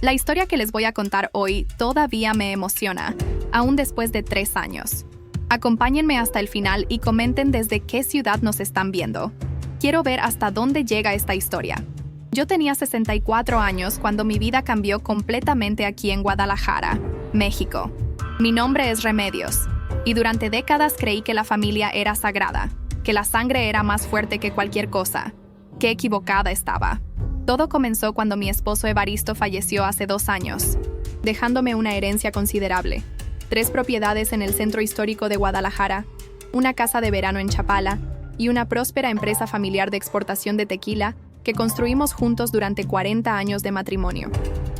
La historia que les voy a contar hoy todavía me emociona, aún después de 3 años. Acompáñenme hasta el final y comenten desde qué ciudad nos están viendo. Quiero ver hasta dónde llega esta historia. Yo tenía 64 años cuando mi vida cambió completamente aquí en Guadalajara, México. Mi nombre es Remedios, y durante décadas creí que la familia era sagrada, que la sangre era más fuerte que cualquier cosa. Qué equivocada estaba. Todo comenzó cuando mi esposo Evaristo falleció hace 2 años, dejándome una herencia considerable. 3 propiedades en el centro histórico de Guadalajara, una casa de verano en Chapala y una próspera empresa familiar de exportación de tequila que construimos juntos durante 40 años de matrimonio.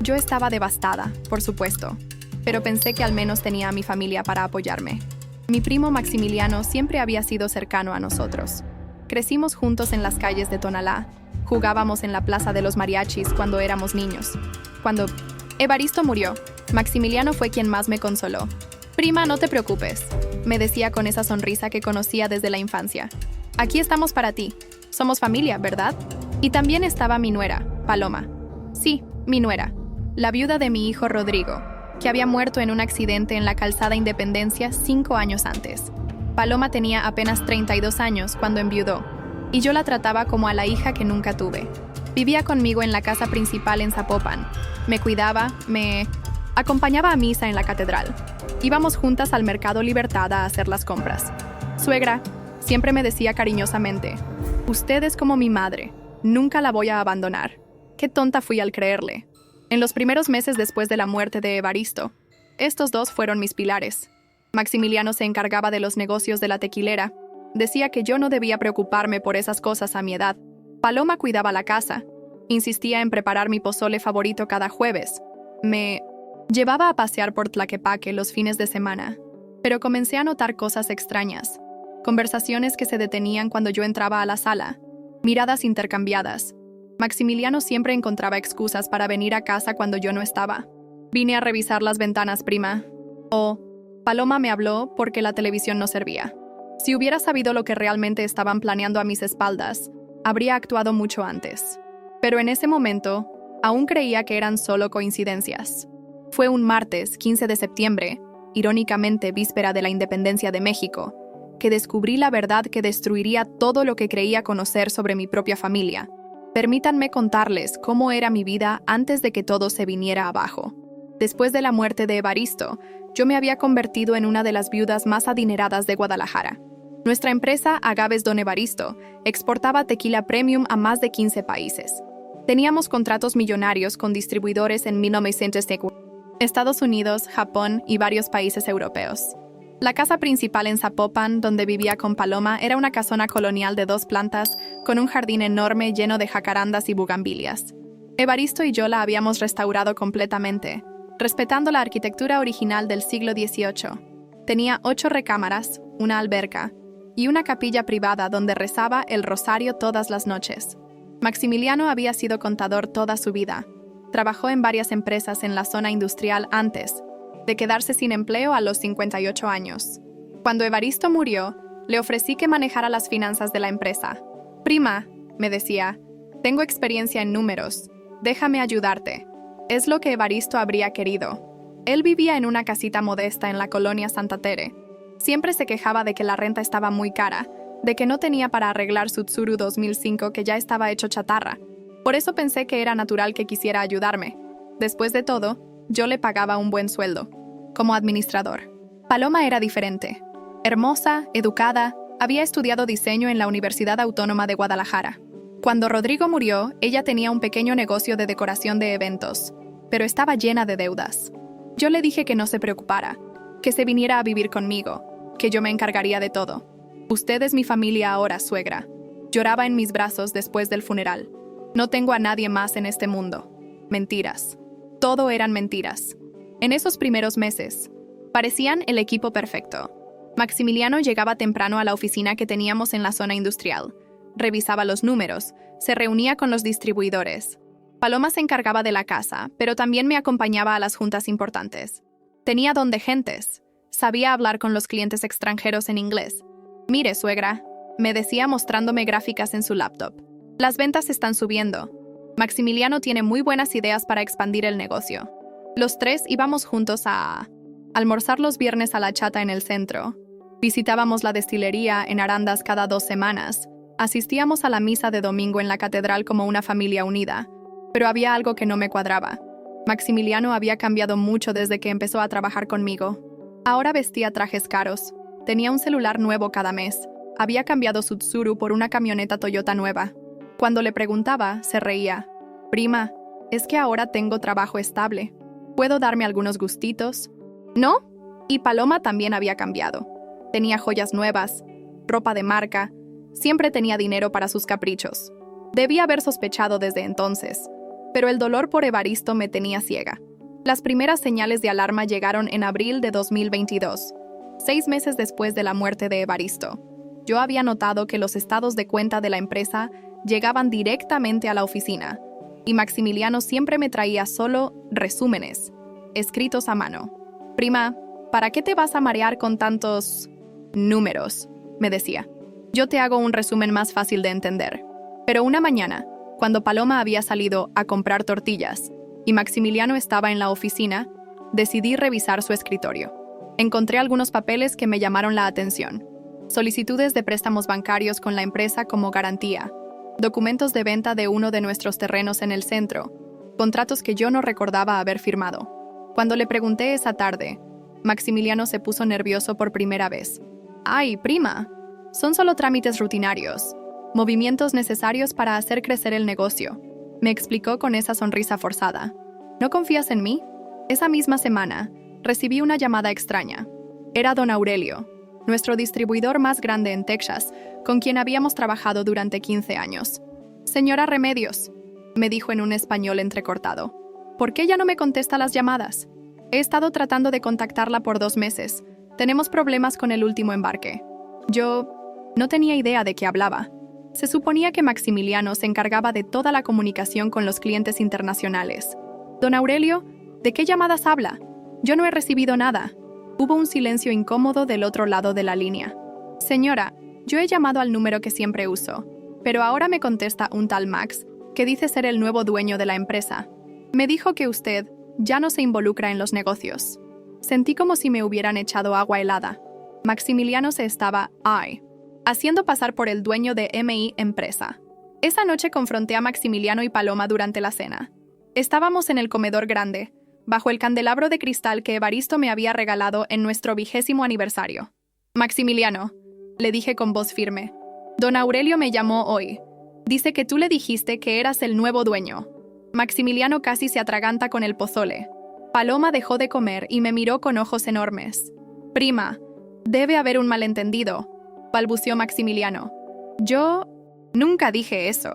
Yo estaba devastada, por supuesto, pero pensé que al menos tenía a mi familia para apoyarme. Mi primo Maximiliano siempre había sido cercano a nosotros. Crecimos juntos en las calles de Tonalá. Jugábamos en la Plaza de los Mariachis cuando éramos niños. Cuando Evaristo murió, Maximiliano fue quien más me consoló. «Prima, no te preocupes», me decía con esa sonrisa que conocía desde la infancia. «Aquí estamos para ti. Somos familia, ¿verdad?» Y también estaba mi nuera, Paloma. Sí, mi nuera, la viuda de mi hijo Rodrigo, que había muerto en un accidente en la calzada Independencia 5 años antes. Paloma tenía apenas 32 años cuando enviudó, y yo la trataba como a la hija que nunca tuve. Vivía conmigo en la casa principal en Zapopan. Me cuidaba, me acompañaba a misa en la catedral. Íbamos juntas al Mercado Libertad a hacer las compras. «Suegra», siempre me decía cariñosamente, «usted es como mi madre, nunca la voy a abandonar». Qué tonta fui al creerle. En los primeros meses después de la muerte de Evaristo, estos dos fueron mis pilares. Maximiliano se encargaba de los negocios de la tequilera. Decía que yo no debía preocuparme por esas cosas a mi edad. Paloma cuidaba la casa. Insistía en preparar mi pozole favorito cada jueves. Me llevaba a pasear por Tlaquepaque los fines de semana. Pero comencé a notar cosas extrañas. Conversaciones que se detenían cuando yo entraba a la sala. Miradas intercambiadas. Maximiliano siempre encontraba excusas para venir a casa cuando yo no estaba. «Vine a revisar las ventanas, prima». O «Paloma me habló porque la televisión no servía». Si hubiera sabido lo que realmente estaban planeando a mis espaldas, habría actuado mucho antes. Pero en ese momento, aún creía que eran solo coincidencias. Fue un martes, 15 de septiembre, irónicamente víspera de la independencia de México, que descubrí la verdad que destruiría todo lo que creía conocer sobre mi propia familia. Permítanme contarles cómo era mi vida antes de que todo se viniera abajo. Después de la muerte de Evaristo, yo me había convertido en una de las viudas más adineradas de Guadalajara. Nuestra empresa, Agaves Don Evaristo, exportaba tequila premium a más de 15 países. Teníamos contratos millonarios con distribuidores en 1950, Estados Unidos, Japón y varios países europeos. La casa principal en Zapopan, donde vivía con Paloma, era una casona colonial de 2 plantas, con un jardín enorme lleno de jacarandas y bugambilias. Evaristo y yo la habíamos restaurado completamente, respetando la arquitectura original del siglo XVIII. Tenía 8 recámaras, una alberca, y una capilla privada donde rezaba el rosario todas las noches. Maximiliano había sido contador toda su vida. Trabajó en varias empresas en la zona industrial antes de quedarse sin empleo a los 58 años. Cuando Evaristo murió, le ofrecí que manejara las finanzas de la empresa. «Prima», me decía, «tengo experiencia en números. Déjame ayudarte». Es lo que Evaristo habría querido. Él vivía en una casita modesta en la colonia Santa Tere. Siempre se quejaba de que la renta estaba muy cara, de que no tenía para arreglar su Tsuru 2005 que ya estaba hecho chatarra. Por eso pensé que era natural que quisiera ayudarme. Después de todo, yo le pagaba un buen sueldo, como administrador. Paloma era diferente. Hermosa, educada, había estudiado diseño en la Universidad Autónoma de Guadalajara. Cuando Rodrigo murió, ella tenía un pequeño negocio de decoración de eventos, pero estaba llena de deudas. Yo le dije que no se preocupara, que se viniera a vivir conmigo, que yo me encargaría de todo. «Usted es mi familia ahora, suegra». Lloraba en mis brazos después del funeral. «No tengo a nadie más en este mundo». Mentiras. Todo eran mentiras. En esos primeros meses, parecían el equipo perfecto. Maximiliano llegaba temprano a la oficina que teníamos en la zona industrial. Revisaba los números, se reunía con los distribuidores. Paloma se encargaba de la casa, pero también me acompañaba a las juntas importantes. Tenía don de gentes. Sabía hablar con los clientes extranjeros en inglés. «Mire, suegra», me decía mostrándome gráficas en su laptop. «Las ventas están subiendo. Maximiliano tiene muy buenas ideas para expandir el negocio. Los tres íbamos juntos a almorzar los viernes a la chata en el centro. Visitábamos la destilería en Arandas cada 2 semanas. Asistíamos a la misa de domingo en la catedral como una familia unida. Pero había algo que no me cuadraba. Maximiliano había cambiado mucho desde que empezó a trabajar conmigo. Ahora vestía trajes caros. Tenía un celular nuevo cada mes. Había cambiado su Tsuru por una camioneta Toyota nueva. Cuando le preguntaba, se reía. Prima, es que ahora tengo trabajo estable. ¿Puedo darme algunos gustitos? ¿No? Y Paloma también había cambiado. Tenía joyas nuevas, ropa de marca. Siempre tenía dinero para sus caprichos. Debía haber sospechado desde entonces. Pero el dolor por Evaristo me tenía ciega. Las primeras señales de alarma llegaron en abril de 2022, 6 meses después de la muerte de Evaristo. Yo había notado que los estados de cuenta de la empresa llegaban directamente a la oficina, y Maximiliano siempre me traía solo resúmenes, escritos a mano. Prima, ¿para qué te vas a marear con tantos números?, me decía. Yo te hago un resumen más fácil de entender. Pero una mañana, cuando Paloma había salido a comprar tortillas y Maximiliano estaba en la oficina, decidí revisar su escritorio. Encontré algunos papeles que me llamaron la atención. Solicitudes de préstamos bancarios con la empresa como garantía, documentos de venta de uno de nuestros terrenos en el centro, contratos que yo no recordaba haber firmado. Cuando le pregunté esa tarde, Maximiliano se puso nervioso por primera vez. «Ay, prima, son solo trámites rutinarios, movimientos necesarios para hacer crecer el negocio», me explicó con esa sonrisa forzada. «¿No confías en mí?». Esa misma semana, recibí una llamada extraña. Era don Aurelio, nuestro distribuidor más grande en Texas, con quien habíamos trabajado durante 15 años. «Señora Remedios», me dijo en un español entrecortado, «¿por qué ya no me contesta las llamadas? He estado tratando de contactarla por 2 meses. Tenemos problemas con el último embarque». Yo no tenía idea de qué hablaba. Se suponía que Maximiliano se encargaba de toda la comunicación con los clientes internacionales. «Don Aurelio, ¿de qué llamadas habla? Yo no he recibido nada». Hubo un silencio incómodo del otro lado de la línea. «Señora, yo he llamado al número que siempre uso, pero ahora me contesta un tal Max, que dice ser el nuevo dueño de la empresa. Me dijo que usted ya no se involucra en los negocios». Sentí como si me hubieran echado agua helada. Maximiliano se estaba haciendo pasar por el dueño de MI Empresa. Esa noche confronté a Maximiliano y Paloma durante la cena. Estábamos en el comedor grande, bajo el candelabro de cristal que Evaristo me había regalado en nuestro 20º aniversario. «Maximiliano», le dije con voz firme, «don Aurelio me llamó hoy. Dice que tú le dijiste que eras el nuevo dueño». Maximiliano casi se atraganta con el pozole. Paloma dejó de comer y me miró con ojos enormes. «Prima, debe haber un malentendido», balbuceó Maximiliano. «Yo nunca dije eso.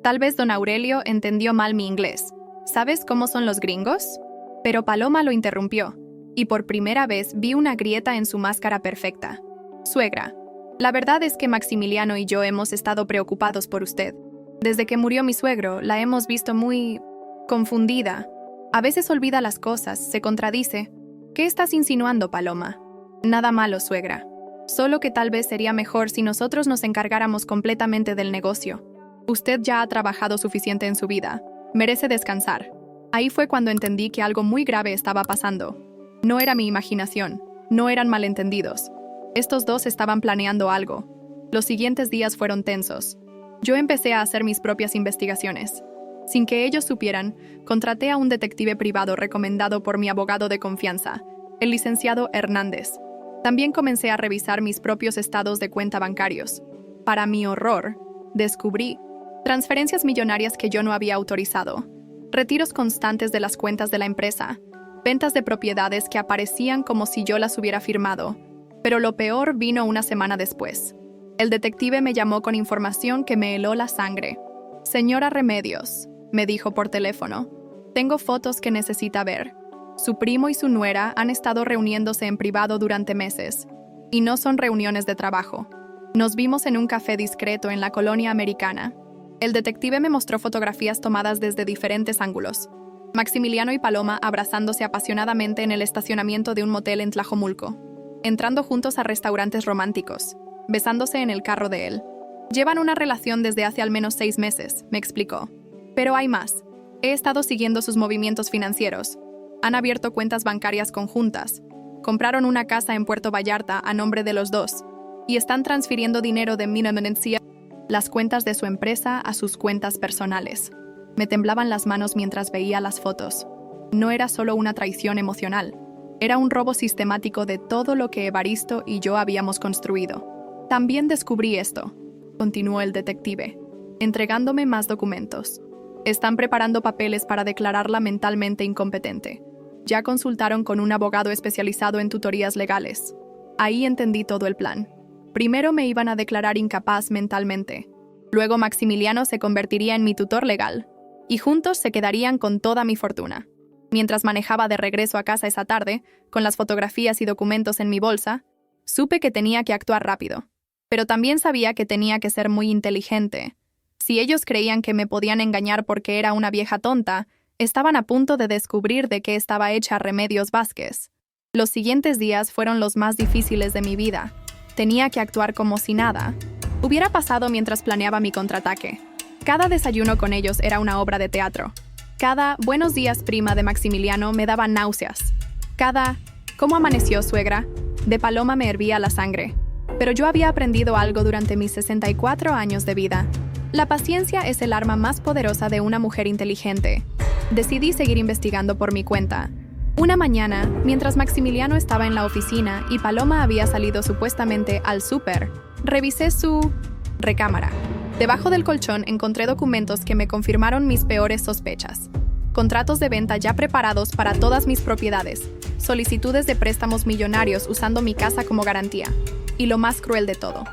Tal vez don Aurelio entendió mal mi inglés. ¿Sabes cómo son los gringos?». Pero Paloma lo interrumpió, y por primera vez vi una grieta en su máscara perfecta. «Suegra, la verdad es que Maximiliano y yo hemos estado preocupados por usted. Desde que murió mi suegro, la hemos visto muy confundida. A veces olvida las cosas, se contradice. ¿Qué estás insinuando, Paloma?». «Nada malo, suegra. Solo que tal vez sería mejor si nosotros nos encargáramos completamente del negocio. Usted ya ha trabajado suficiente en su vida. Merece descansar». Ahí fue cuando entendí que algo muy grave estaba pasando. No era mi imaginación, no eran malentendidos. Estos dos estaban planeando algo. Los siguientes días fueron tensos. Yo empecé a hacer mis propias investigaciones. Sin que ellos supieran, contraté a un detective privado recomendado por mi abogado de confianza, el licenciado Hernández. También comencé a revisar mis propios estados de cuenta bancarios. Para mi horror, descubrí transferencias millonarias que yo no había autorizado, retiros constantes de las cuentas de la empresa, ventas de propiedades que aparecían como si yo las hubiera firmado. Pero lo peor vino una semana después. El detective me llamó con información que me heló la sangre. «Señora Remedios», me dijo por teléfono, «tengo fotos que necesita ver. Su primo y su nuera han estado reuniéndose en privado durante meses, y no son reuniones de trabajo. Nos vimos en un café discreto en la colonia americana». El detective me mostró fotografías tomadas desde diferentes ángulos. Maximiliano y Paloma abrazándose apasionadamente en el estacionamiento de un motel en Tlajomulco, entrando juntos a restaurantes románticos, besándose en el carro de él. «Llevan una relación desde hace al menos 6 meses», me explicó. Pero hay más. He estado siguiendo sus movimientos financieros. Han abierto cuentas bancarias conjuntas. Compraron una casa en Puerto Vallarta a nombre de los dos. Y están transfiriendo dinero de mi eminencia las cuentas de su empresa a sus cuentas personales. Me temblaban las manos mientras veía las fotos. No era solo una traición emocional. Era un robo sistemático de todo lo que Evaristo y yo habíamos construido. También descubrí esto, continuó el detective, entregándome más documentos. Están preparando papeles para declararla mentalmente incompetente. Ya consultaron con un abogado especializado en tutorías legales. Ahí entendí todo el plan. Primero me iban a declarar incapaz mentalmente. Luego Maximiliano se convertiría en mi tutor legal. Y juntos se quedarían con toda mi fortuna. Mientras manejaba de regreso a casa esa tarde, con las fotografías y documentos en mi bolsa, supe que tenía que actuar rápido. Pero también sabía que tenía que ser muy inteligente. Si ellos creían que me podían engañar porque era una vieja tonta, estaban a punto de descubrir de qué estaba hecha Remedios Vázquez. Los siguientes días fueron los más difíciles de mi vida. Tenía que actuar como si nada hubiera pasado mientras planeaba mi contraataque. Cada desayuno con ellos era una obra de teatro. Cada «buenos días, prima» de Maximiliano me daba náuseas. Cada «¿cómo amaneció, suegra?» de Paloma me hervía la sangre. Pero yo había aprendido algo durante mis 64 años de vida. La paciencia es el arma más poderosa de una mujer inteligente. Decidí seguir investigando por mi cuenta. Una mañana, mientras Maximiliano estaba en la oficina y Paloma había salido supuestamente al súper, revisé su recámara. Debajo del colchón encontré documentos que me confirmaron mis peores sospechas. Contratos de venta ya preparados para todas mis propiedades, solicitudes de préstamos millonarios usando mi casa como garantía. Y lo más cruel de todo,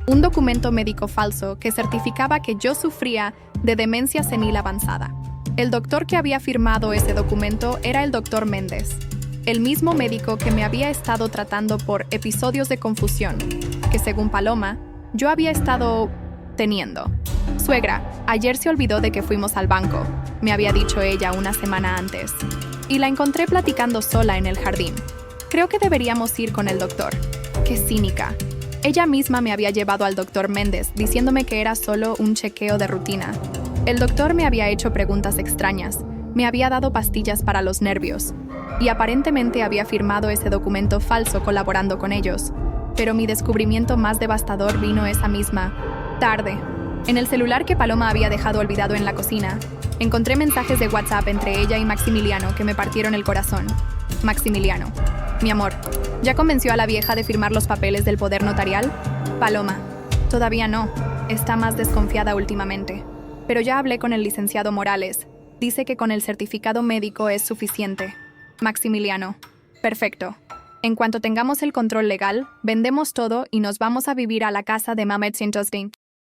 un documento médico falso que certificaba que yo sufría de demencia senil avanzada. El doctor que había firmado ese documento era el doctor Méndez, el mismo médico que me había estado tratando por episodios de confusión, que según Paloma, yo había estado teniendo. Suegra, ayer se olvidó de que fuimos al banco, me había dicho ella una semana antes, y la encontré platicando sola en el jardín. Creo que deberíamos ir con el doctor. ¡Qué cínica! Ella misma me había llevado al doctor Méndez, diciéndome que era solo un chequeo de rutina. El doctor me había hecho preguntas extrañas, me había dado pastillas para los nervios, y aparentemente había firmado ese documento falso colaborando con ellos. Pero mi descubrimiento más devastador vino esa misma tarde. En el celular que Paloma había dejado olvidado en la cocina, encontré mensajes de WhatsApp entre ella y Maximiliano que me partieron el corazón. Maximiliano: mi amor, ¿ya convenció a la vieja de firmar los papeles del poder notarial? Paloma: todavía no, está más desconfiada últimamente. Pero ya hablé con el licenciado Morales. Dice que con el certificado médico es suficiente. Maximiliano: perfecto. En cuanto tengamos el control legal, vendemos todo y nos vamos a vivir a la casa de Mamet Sintostin.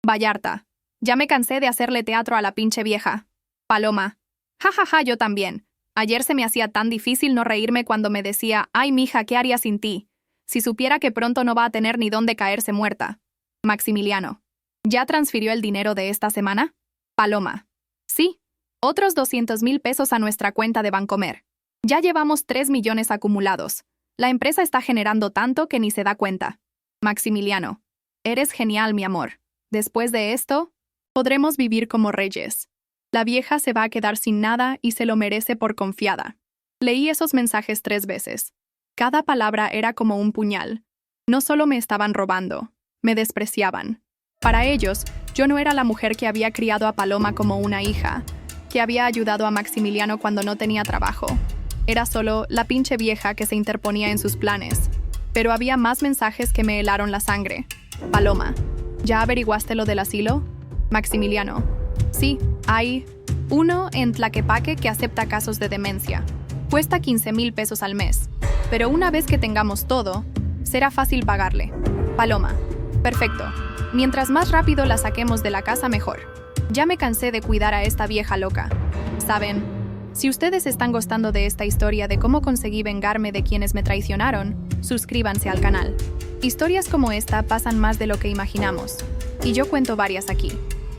Vallarta: ya me cansé de hacerle teatro a la pinche vieja. Paloma: ja ja ja, yo también. Ayer se me hacía tan difícil no reírme cuando me decía, ay mija, ¿qué haría sin ti? Si supiera que pronto no va a tener ni dónde caerse muerta. Maximiliano: ¿ya transfirió el dinero de esta semana? Paloma: sí, otros 200,000 pesos a nuestra cuenta de Bancomer. Ya llevamos 3 millones acumulados. La empresa está generando tanto que ni se da cuenta. Maximiliano: eres genial, mi amor. Después de esto, podremos vivir como reyes. La vieja se va a quedar sin nada y se lo merece por confiada. Leí esos mensajes 3 veces. Cada palabra era como un puñal. No solo me estaban robando, me despreciaban. Para ellos, yo no era la mujer que había criado a Paloma como una hija, que había ayudado a Maximiliano cuando no tenía trabajo. Era solo la pinche vieja que se interponía en sus planes. Pero había más mensajes que me helaron la sangre. Paloma: ¿ya averiguaste lo del asilo? Maximiliano: sí, hay uno en Tlaquepaque que acepta casos de demencia. Cuesta 15,000 pesos al mes, pero una vez que tengamos todo, será fácil pagarle. Paloma: perfecto. Mientras más rápido la saquemos de la casa, mejor. Ya me cansé de cuidar a esta vieja loca. ¿Saben? Si ustedes están gustando de esta historia de cómo conseguí vengarme de quienes me traicionaron, suscríbanse al canal. Historias como esta pasan más de lo que imaginamos, y yo cuento varias aquí.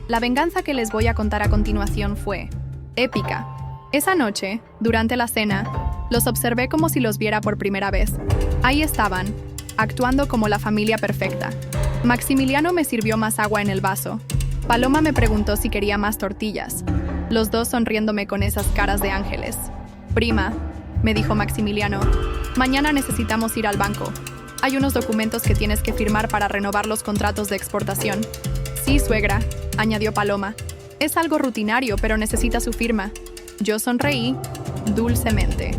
La venganza que les voy a contar a continuación fue épica. Esa noche, durante la cena, los observé como si los viera por primera vez. Ahí estaban, actuando como la familia perfecta. Maximiliano me sirvió más agua en el vaso. Paloma me preguntó si quería más tortillas. los dos sonriéndome con esas caras de ángeles. Prima, me dijo Maximiliano, mañana necesitamos ir al banco. Hay unos documentos que tienes que firmar para renovar los contratos de exportación. Sí, suegra, añadió Paloma. Es algo rutinario, pero necesita su firma. Yo sonreí dulcemente.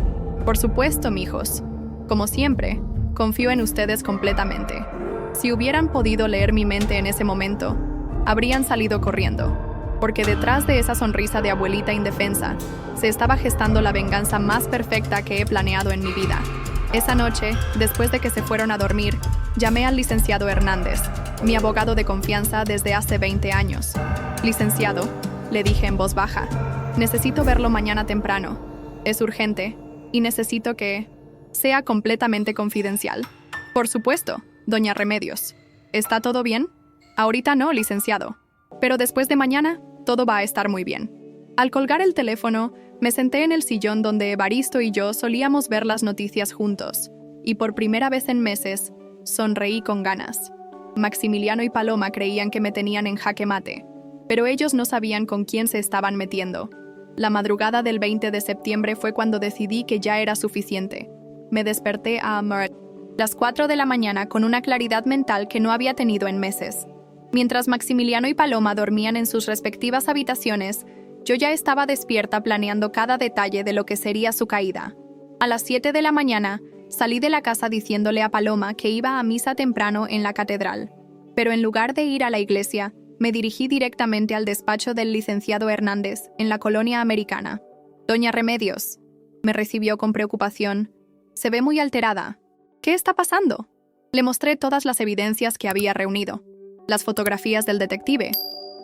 Por supuesto, mijos. Como siempre, confío en ustedes completamente. Si hubieran podido leer mi mente en ese momento, habrían salido corriendo, porque detrás de esa sonrisa de abuelita indefensa se estaba gestando la venganza más perfecta que he planeado en mi vida. Esa noche, después de que se fueron a dormir, llamé al licenciado Hernández, mi abogado de confianza desde hace 20 años. Licenciado, le dije en voz baja, necesito verlo mañana temprano. Es urgente y necesito que sea completamente confidencial. Por supuesto, doña Remedios. ¿Está todo bien? Ahorita no, licenciado. Pero después de mañana, todo va a estar muy bien. Al colgar el teléfono, me senté en el sillón donde Evaristo y yo solíamos ver las noticias juntos, y por primera vez en meses, sonreí con ganas. Maximiliano y Paloma creían que me tenían en jaque mate, pero ellos no sabían con quién se estaban metiendo. La madrugada del 20 de septiembre fue cuando decidí que ya era suficiente. Me desperté a las 4 de la mañana con una claridad mental que no había tenido en meses. Mientras Maximiliano y Paloma dormían en sus respectivas habitaciones, yo ya estaba despierta planeando cada detalle de lo que sería su caída. A las 7 de la mañana, salí de la casa diciéndole a Paloma que iba a misa temprano en la catedral. Pero en lugar de ir a la iglesia, me dirigí directamente al despacho del licenciado Hernández, en la colonia americana. Doña Remedios, me recibió con preocupación. Se ve muy alterada. ¿Qué está pasando? Le mostré todas las evidencias que había reunido. Las fotografías del detective,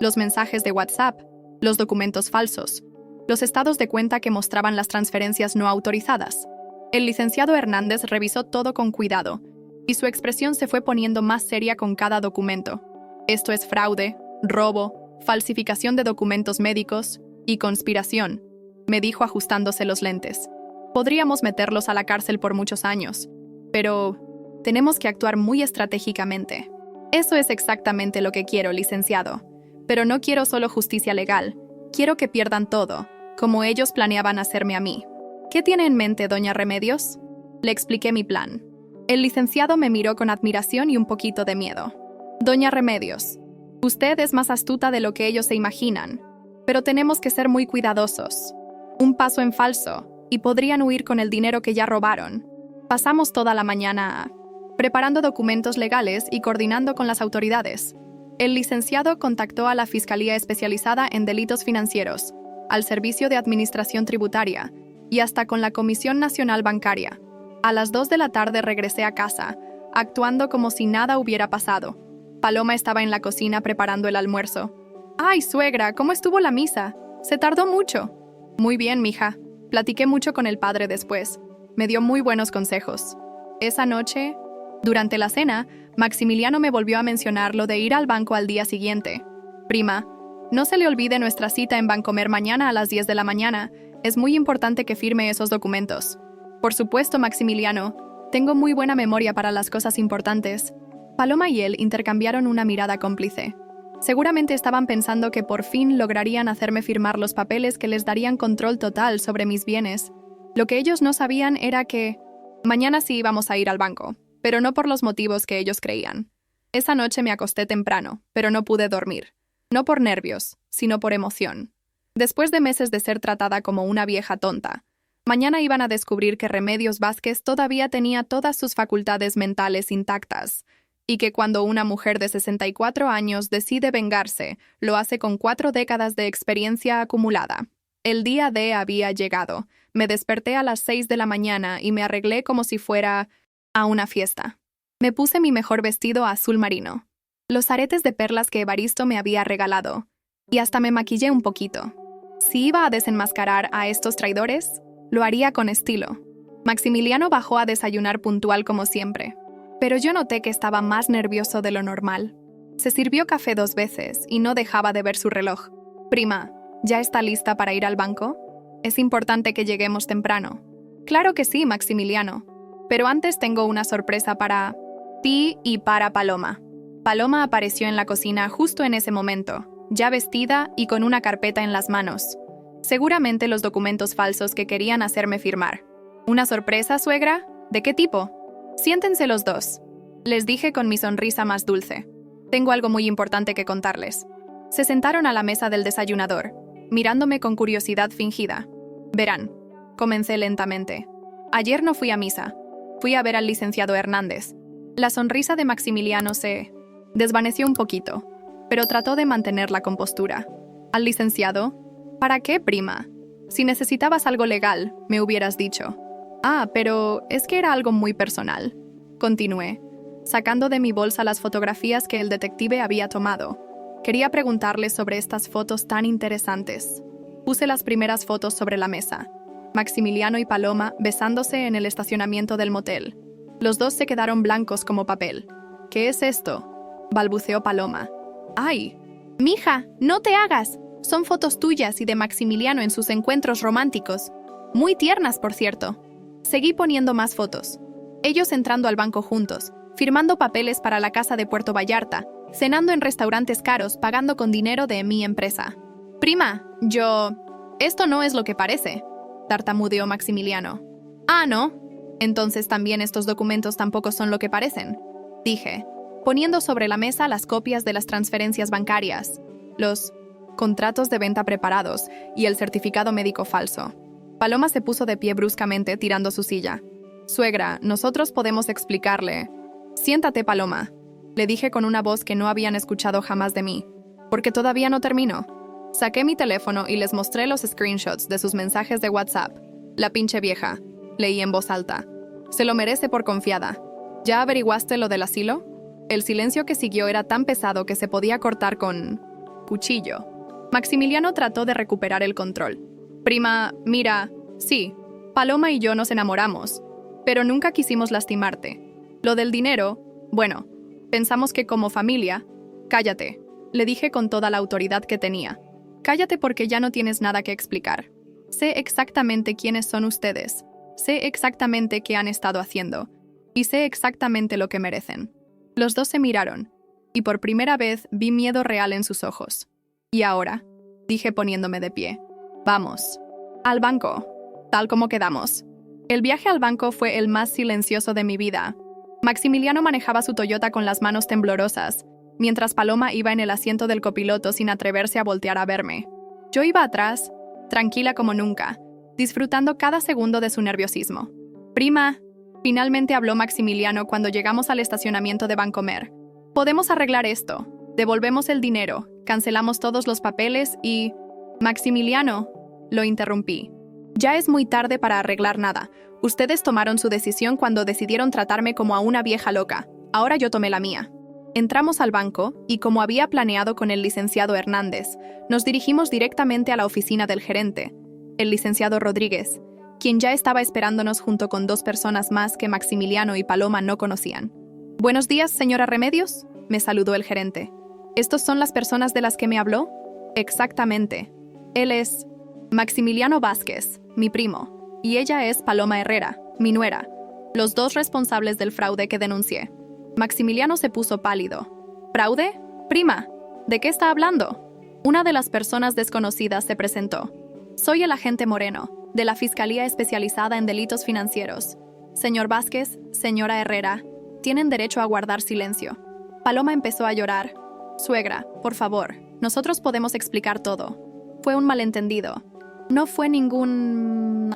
los mensajes de WhatsApp, los documentos falsos, los estados de cuenta que mostraban las transferencias no autorizadas. El licenciado Hernández revisó todo con cuidado, y su expresión se fue poniendo más seria con cada documento. Esto es fraude, robo, falsificación de documentos médicos y conspiración, me dijo ajustándose los lentes. Podríamos meterlos a la cárcel por muchos años, pero tenemos que actuar muy estratégicamente. Eso es exactamente lo que quiero, licenciado. Pero no quiero solo justicia legal. Quiero que pierdan todo, como ellos planeaban hacerme a mí. ¿Qué tiene en mente, doña Remedios? Le expliqué mi plan. El licenciado me miró con admiración y un poquito de miedo. Doña Remedios, usted es más astuta de lo que ellos se imaginan, pero tenemos que ser muy cuidadosos. Un paso en falso, y podrían huir con el dinero que ya robaron. Pasamos toda la mañana preparando documentos legales y coordinando con las autoridades. El licenciado contactó a la Fiscalía Especializada en Delitos Financieros, al Servicio de Administración Tributaria y hasta con la Comisión Nacional Bancaria. A las 2 de la tarde regresé a casa, actuando como si nada hubiera pasado. Paloma estaba en la cocina preparando el almuerzo. ¡Ay, suegra! ¿Cómo estuvo la misa? Se tardó mucho. Muy bien, mija. Platiqué mucho con el padre después. Me dio muy buenos consejos. Esa noche, durante la cena, Maximiliano me volvió a mencionar lo de ir al banco al día siguiente. Prima, no se le olvide nuestra cita en Bancomer mañana a las 10 de la mañana. Es muy importante que firme esos documentos. Por supuesto, Maximiliano. Tengo muy buena memoria para las cosas importantes. Paloma y él intercambiaron una mirada cómplice. Seguramente estaban pensando que por fin lograrían hacerme firmar los papeles que les darían control total sobre mis bienes. Lo que ellos no sabían era que mañana sí íbamos a ir al banco, pero no por los motivos que ellos creían. Esa noche me acosté temprano, pero no pude dormir. No por nervios, sino por emoción. Después de meses de ser tratada como una vieja tonta, mañana iban a descubrir que Remedios Vázquez todavía tenía todas sus facultades mentales intactas, y que cuando una mujer de 64 años decide vengarse, lo hace con 4 décadas de experiencia acumulada. El día D había llegado. Me desperté a las 6 de la mañana y me arreglé como si fuera a una fiesta. Me puse mi mejor vestido azul marino, los aretes de perlas que Evaristo me había regalado, y hasta me maquillé un poquito. Si iba a desenmascarar a estos traidores, lo haría con estilo. Maximiliano bajó a desayunar puntual como siempre, pero yo noté que estaba más nervioso de lo normal. Se sirvió café 2 veces y no dejaba de ver su reloj. Prima, ¿ya está lista para ir al banco? Es importante que lleguemos temprano. Claro que sí, Maximiliano. Pero antes tengo una sorpresa para ti y para Paloma. Paloma apareció en la cocina justo en ese momento, ya vestida y con una carpeta en las manos. Seguramente los documentos falsos que querían hacerme firmar. ¿Una sorpresa, suegra? ¿De qué tipo? Siéntense los dos. Les dije con mi sonrisa más dulce. Tengo algo muy importante que contarles. Se sentaron a la mesa del desayunador, mirándome con curiosidad fingida. Verán, comencé lentamente. Ayer no fui a misa. Fui a ver al licenciado Hernández. La sonrisa de Maximiliano se desvaneció un poquito, pero trató de mantener la compostura. ¿Al licenciado? ¿Para qué, prima? Si necesitabas algo legal, me hubieras dicho. Ah, pero es que era algo muy personal. Continué, sacando de mi bolsa las fotografías que el detective había tomado. Quería preguntarle sobre estas fotos tan interesantes. Puse las primeras fotos sobre la mesa. Maximiliano y Paloma besándose en el estacionamiento del motel. Los dos se quedaron blancos como papel. ¿Qué es esto?, balbuceó Paloma. ¡Ay! Mija, no te hagas. Son fotos tuyas y de Maximiliano en sus encuentros románticos. Muy tiernas, por cierto. Seguí poniendo más fotos. Ellos entrando al banco juntos, firmando papeles para la casa de Puerto Vallarta, cenando en restaurantes caros, pagando con dinero de mi empresa. Prima, esto no es lo que parece, tartamudeó Maximiliano. Ah, ¿no? Entonces también estos documentos tampoco son lo que parecen, dije, poniendo sobre la mesa las copias de las transferencias bancarias, los contratos de venta preparados y el certificado médico falso. Paloma se puso de pie bruscamente, tirando su silla. Suegra, nosotros podemos explicarle. Siéntate, Paloma, le dije con una voz que no habían escuchado jamás de mí, porque todavía no termino. Saqué mi teléfono y les mostré los screenshots de sus mensajes de WhatsApp. La pinche vieja, leí en voz alta. Se lo merece por confiada. ¿Ya averiguaste lo del asilo? El silencio que siguió era tan pesado que se podía cortar con cuchillo. Maximiliano trató de recuperar el control. Prima, mira, sí, Paloma y yo nos enamoramos, pero nunca quisimos lastimarte. Lo del dinero, bueno, pensamos que como familia... Cállate, le dije con toda la autoridad que tenía. Cállate porque ya no tienes nada que explicar. Sé exactamente quiénes son ustedes. Sé exactamente qué han estado haciendo. Y sé exactamente lo que merecen. Los dos se miraron, y por primera vez vi miedo real en sus ojos. Y ahora, dije poniéndome de pie, vamos. Al banco, tal como quedamos. El viaje al banco fue el más silencioso de mi vida. Maximiliano manejaba su Toyota con las manos temblorosas, mientras Paloma iba en el asiento del copiloto sin atreverse a voltear a verme. Yo iba atrás, tranquila como nunca, disfrutando cada segundo de su nerviosismo. Prima, finalmente habló Maximiliano cuando llegamos al estacionamiento de Bancomer. Podemos arreglar esto. Devolvemos el dinero, cancelamos todos los papeles y... Maximiliano, lo interrumpí. Ya es muy tarde para arreglar nada. Ustedes tomaron su decisión cuando decidieron tratarme como a una vieja loca. Ahora yo tomé la mía. Entramos al banco y, como había planeado con el licenciado Hernández, nos dirigimos directamente a la oficina del gerente, el licenciado Rodríguez, quien ya estaba esperándonos junto con dos personas más que Maximiliano y Paloma no conocían. «Buenos días, señora Remedios», me saludó el gerente. ¿Estos son las personas de las que me habló? Exactamente. Él es Maximiliano Vázquez, mi primo, y ella es Paloma Herrera, mi nuera, los dos responsables del fraude que denuncié. Maximiliano se puso pálido. ¿Fraude? Prima, ¿de qué está hablando? Una de las personas desconocidas se presentó. Soy el agente Moreno, de la Fiscalía Especializada en Delitos Financieros. Señor Vázquez, señora Herrera, tienen derecho a guardar silencio. Paloma empezó a llorar. Suegra, por favor, nosotros podemos explicar todo. Fue un malentendido. No fue ningún...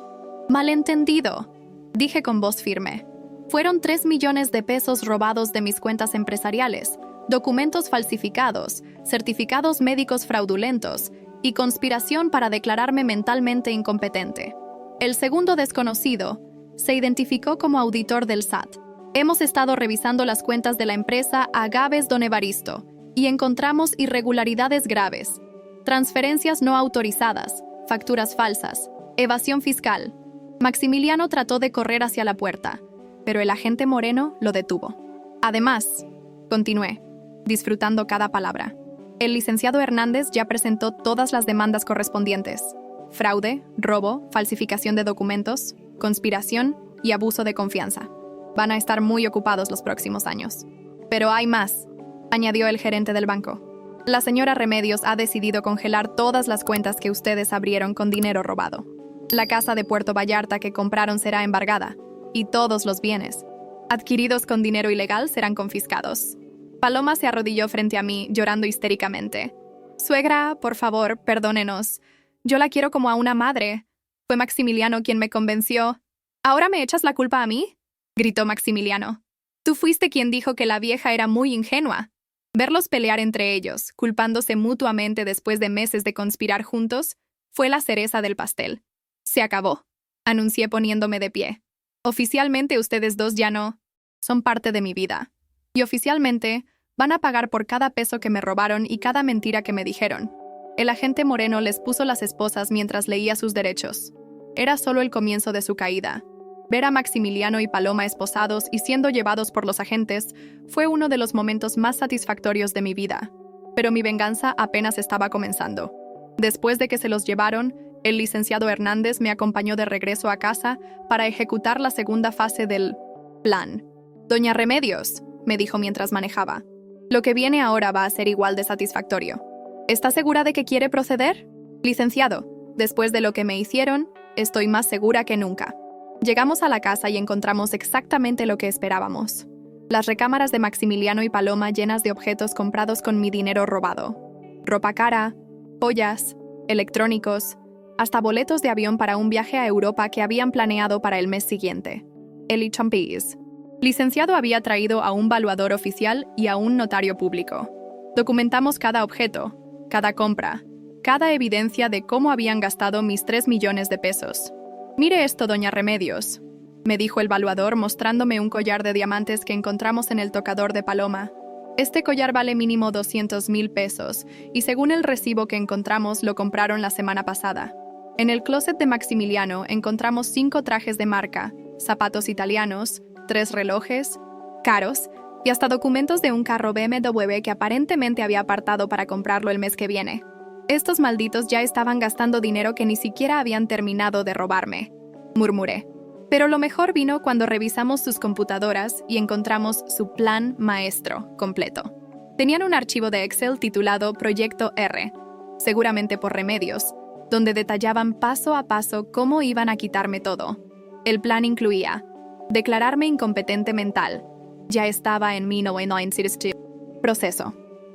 malentendido, dije con voz firme. Fueron 3 millones de pesos robados de mis cuentas empresariales, documentos falsificados, certificados médicos fraudulentos y conspiración para declararme mentalmente incompetente. El segundo desconocido se identificó como auditor del SAT. Hemos estado revisando las cuentas de la empresa Agaves Don Evaristo y encontramos irregularidades graves, transferencias no autorizadas, facturas falsas, evasión fiscal. Maximiliano trató de correr hacia la puerta, pero el agente Moreno lo detuvo. Además, continué, disfrutando cada palabra, el licenciado Hernández ya presentó todas las demandas correspondientes: fraude, robo, falsificación de documentos, conspiración y abuso de confianza. Van a estar muy ocupados los próximos años. Pero hay más, añadió el gerente del banco. La señora Remedios ha decidido congelar todas las cuentas que ustedes abrieron con dinero robado. La casa de Puerto Vallarta que compraron será embargada, y todos los bienes adquiridos con dinero ilegal serán confiscados. Paloma se arrodilló frente a mí, llorando histéricamente. Suegra, por favor, perdónenos. Yo la quiero como a una madre. Fue Maximiliano quien me convenció. ¿Ahora me echas la culpa a mí?, gritó Maximiliano. Tú fuiste quien dijo que la vieja era muy ingenua. Verlos pelear entre ellos, culpándose mutuamente después de meses de conspirar juntos, fue la cereza del pastel. Se acabó, anuncié poniéndome de pie. Oficialmente ustedes dos ya no son parte de mi vida. Y oficialmente van a pagar por cada peso que me robaron y cada mentira que me dijeron. El agente Moreno les puso las esposas mientras leía sus derechos. Era solo el comienzo de su caída. Ver a Maximiliano y Paloma esposados y siendo llevados por los agentes fue uno de los momentos más satisfactorios de mi vida. Pero mi venganza apenas estaba comenzando. Después de que se los llevaron, el licenciado Hernández me acompañó de regreso a casa para ejecutar la segunda fase del plan. «Doña Remedios», me dijo mientras manejaba, «lo que viene ahora va a ser igual de satisfactorio. ¿Está segura de que quiere proceder?» «Licenciado, después de lo que me hicieron, estoy más segura que nunca». Llegamos a la casa y encontramos exactamente lo que esperábamos. Las recámaras de Maximiliano y Paloma llenas de objetos comprados con mi dinero robado. Ropa cara, joyas, electrónicos, hasta boletos de avión para un viaje a Europa que habían planeado para el mes siguiente. Eli Champis. Licenciado había traído a un valuador oficial y a un notario público. Documentamos cada objeto, cada compra, cada evidencia de cómo habían gastado mis 3 millones de pesos. «Mire esto, doña Remedios», me dijo el valuador mostrándome un collar de diamantes que encontramos en el tocador de Paloma. Este collar vale mínimo 200,000 pesos y según el recibo que encontramos lo compraron la semana pasada. En el closet de Maximiliano encontramos 5 trajes de marca, zapatos italianos, 3 relojes, caros y hasta documentos de un carro BMW que aparentemente había apartado para comprarlo el mes que viene. Estos malditos ya estaban gastando dinero que ni siquiera habían terminado de robarme, murmuré. Pero lo mejor vino cuando revisamos sus computadoras y encontramos su plan maestro completo. Tenían un archivo de Excel titulado Proyecto R, seguramente por Remedios, donde detallaban paso a paso cómo iban a quitarme todo. El plan incluía declararme incompetente mental. Ya estaba en 1962. Proceso.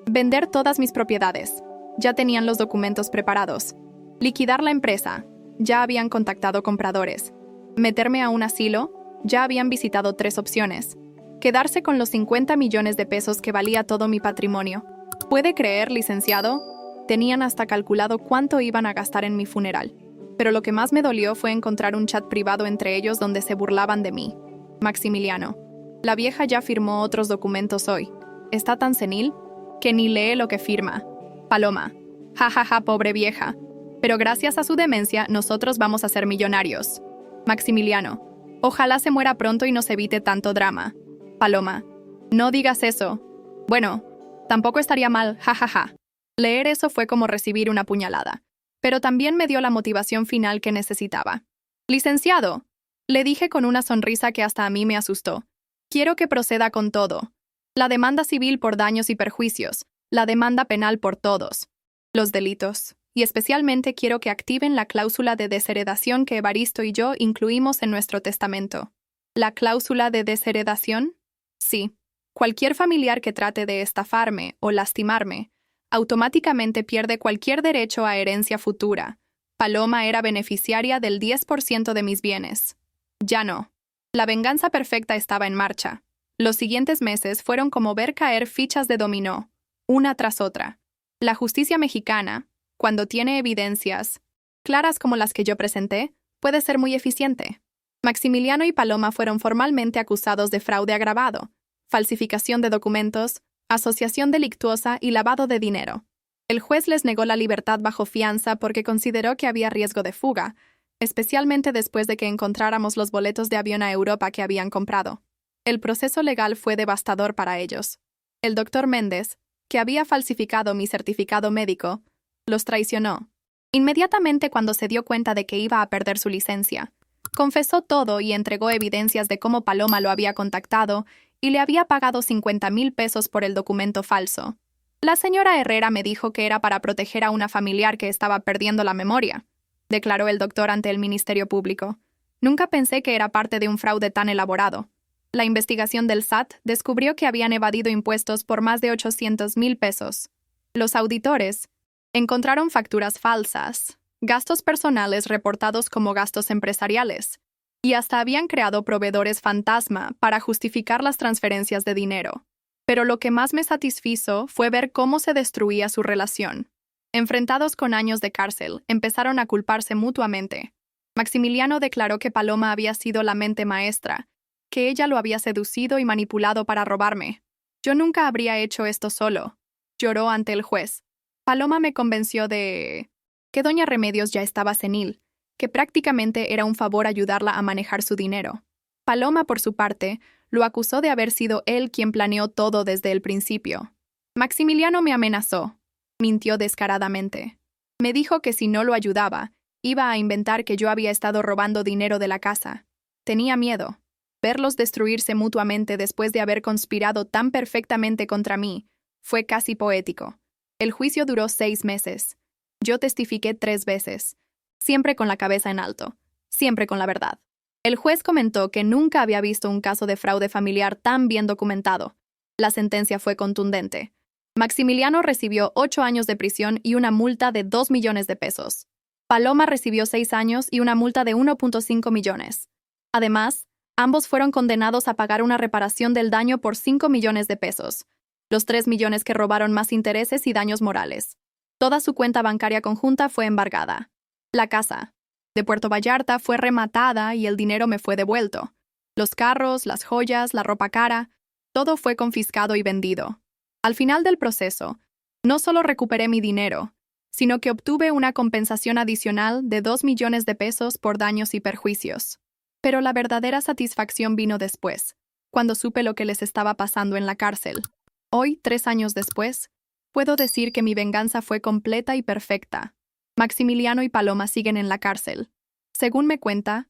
Vender todas mis propiedades. Ya tenían los documentos preparados. Liquidar la empresa. Ya habían contactado compradores. Meterme a un asilo. Ya habían visitado 3 opciones. Quedarse con los 50 millones de pesos que valía todo mi patrimonio. ¿Puede creer, licenciado? Tenían hasta calculado cuánto iban a gastar en mi funeral. Pero lo que más me dolió fue encontrar un chat privado entre ellos donde se burlaban de mí. Maximiliano. La vieja ya firmó otros documentos hoy. Está tan senil que ni lee lo que firma. Paloma. Ja, ja, ja, pobre vieja. Pero gracias a su demencia, nosotros vamos a ser millonarios. Maximiliano. Ojalá se muera pronto y nos evite tanto drama. Paloma. No digas eso. Bueno, tampoco estaría mal, ja, ja, ja. Leer eso fue como recibir una puñalada. Pero también me dio la motivación final que necesitaba. Licenciado, le dije con una sonrisa que hasta a mí me asustó. Quiero que proceda con todo. La demanda civil por daños y perjuicios, la demanda penal por todos los delitos. Y especialmente quiero que activen la cláusula de desheredación que Evaristo y yo incluimos en nuestro testamento. ¿La cláusula de desheredación? Sí. Cualquier familiar que trate de estafarme o lastimarme automáticamente pierde cualquier derecho a herencia futura. Paloma era beneficiaria del 10% de mis bienes. Ya no. La venganza perfecta estaba en marcha. Los siguientes meses fueron como ver caer fichas de dominó, una tras otra. La justicia mexicana, cuando tiene evidencias claras como las que yo presenté, puede ser muy eficiente. Maximiliano y Paloma fueron formalmente acusados de fraude agravado, falsificación de documentos, asociación delictuosa y lavado de dinero. El juez les negó la libertad bajo fianza porque consideró que había riesgo de fuga, especialmente después de que encontráramos los boletos de avión a Europa que habían comprado. El proceso legal fue devastador para ellos. El doctor Méndez, que había falsificado mi certificado médico, los traicionó. Inmediatamente cuando se dio cuenta de que iba a perder su licencia, confesó todo y entregó evidencias de cómo Paloma lo había contactado y le había pagado 50,000 pesos por el documento falso. La señora Herrera me dijo que era para proteger a una familiar que estaba perdiendo la memoria, declaró el doctor ante el Ministerio Público. Nunca pensé que era parte de un fraude tan elaborado. La investigación del SAT descubrió que habían evadido impuestos por más de 800,000 pesos. Los auditores encontraron facturas falsas, gastos personales reportados como gastos empresariales, y hasta habían creado proveedores fantasma para justificar las transferencias de dinero. Pero lo que más me satisfizo fue ver cómo se destruía su relación. Enfrentados con años de cárcel, empezaron a culparse mutuamente. Maximiliano declaró que Paloma había sido la mente maestra, que ella lo había seducido y manipulado para robarme. Yo nunca habría hecho esto solo, lloró ante el juez. Paloma me convenció de que doña Remedios ya estaba senil, que prácticamente era un favor ayudarla a manejar su dinero. Paloma, por su parte, lo acusó de haber sido él quien planeó todo desde el principio. Maximiliano me amenazó. Mintió descaradamente. Me dijo que si no lo ayudaba, iba a inventar que yo había estado robando dinero de la casa. Tenía miedo. Verlos destruirse mutuamente después de haber conspirado tan perfectamente contra mí fue casi poético. El juicio duró 6 meses. Yo testifiqué 3 veces, siempre con la cabeza en alto, siempre con la verdad. El juez comentó que nunca había visto un caso de fraude familiar tan bien documentado. La sentencia fue contundente. Maximiliano recibió 8 años de prisión y una multa de 2 millones de pesos. Paloma recibió 6 años y una multa de 1.5 millones. Además, ambos fueron condenados a pagar una reparación del daño por 5 millones de pesos, los 3 millones que robaron más intereses y daños morales. Toda su cuenta bancaria conjunta fue embargada. La casa de Puerto Vallarta fue rematada y el dinero me fue devuelto. Los carros, las joyas, la ropa cara, todo fue confiscado y vendido. Al final del proceso, no solo recuperé mi dinero, sino que obtuve una compensación adicional de 2 millones de pesos por daños y perjuicios. Pero la verdadera satisfacción vino después, cuando supe lo que les estaba pasando en la cárcel. Hoy, 3 años después, puedo decir que mi venganza fue completa y perfecta. Maximiliano y Paloma siguen en la cárcel. Según me cuenta,